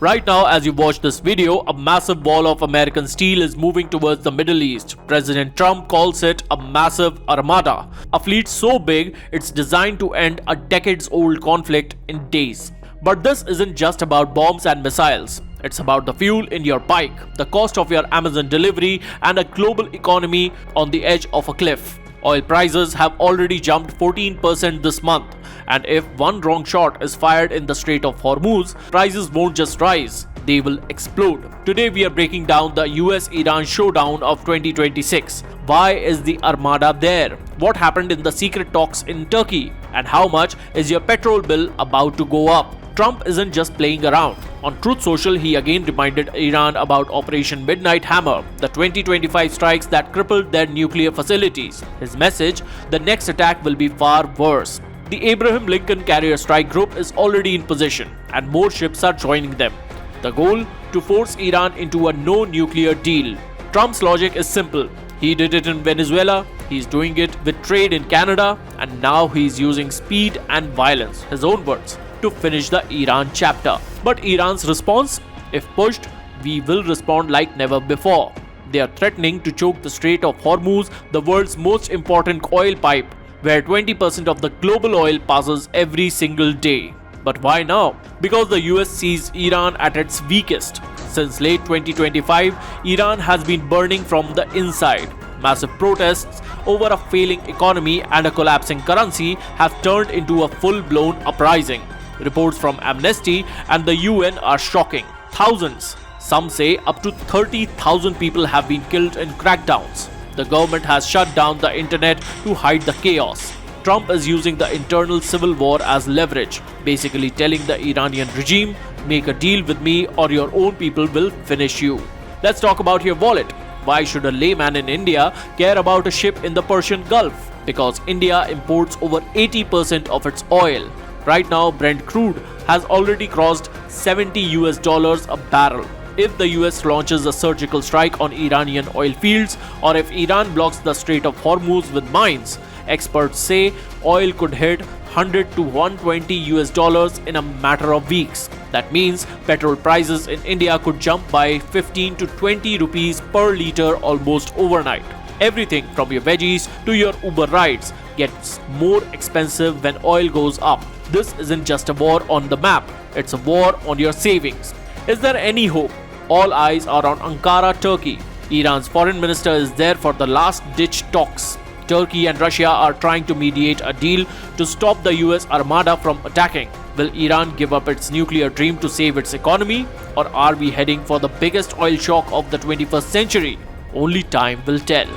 Right now, as you watch this video, a massive wall of American steel is moving towards the Middle East. President Trump calls it a massive armada, a fleet so big it's designed to end a decades-old conflict in days. But this isn't just about bombs and missiles. It's about the fuel in your bike, the cost of your Amazon delivery, and a global economy on the edge of a cliff. Oil prices have already jumped 14% this month, and if one wrong shot is fired in the Strait of Hormuz, prices won't just rise, they will explode. Today we are breaking down the US-Iran showdown of 2026. Why is the Armada there? What happened in the secret talks in Turkey? And how much is your petrol bill about to go up? Trump isn't just playing around. On Truth Social, he again reminded Iran about Operation Midnight Hammer, the 2025 strikes that crippled their nuclear facilities. His message: the next attack will be far worse. The Abraham Lincoln Carrier Strike Group is already in position, and more ships are joining them. The goal? To force Iran into a no-nuclear deal. Trump's logic is simple. He did it in Venezuela, he's doing it with trade in Canada, and now he's using speed and violence, his own words, to finish the Iran chapter. But Iran's response? If pushed, we will respond like never before. They are threatening to choke the Strait of Hormuz, the world's most important oil pipe, where 20% of the global oil passes every single day. But why now? Because the US sees Iran at its weakest. Since late 2025, Iran has been burning from the inside. Massive protests over a failing economy and a collapsing currency have turned into a full-blown uprising. Reports from Amnesty and the UN are shocking. Thousands, some say up to 30,000 people have been killed in crackdowns. The government has shut down the internet to hide the chaos. Trump is using the internal civil war as leverage, basically telling the Iranian regime, make a deal with me or your own people will finish you. Let's talk about your wallet. Why should a layman in India care about a ship in the Persian Gulf? Because India imports over 80% of its oil. Right now, Brent crude has already crossed $70 a barrel. If the US launches a surgical strike on Iranian oil fields, or if Iran blocks the Strait of Hormuz with mines, experts say oil could hit $100 to $120 in a matter of weeks. That means petrol prices in India could jump by 15 to 20 rupees per litre almost overnight. Everything from your veggies to your Uber rides gets more expensive when oil goes up. This isn't just a war on the map, it's a war on your savings. Is there any hope? All eyes are on Ankara, Turkey. Iran's foreign minister is there for the last-ditch talks. Turkey and Russia are trying to mediate a deal to stop the US Armada from attacking. Will Iran give up its nuclear dream to save its economy? Or are we heading for the biggest oil shock of the 21st century? Only time will tell.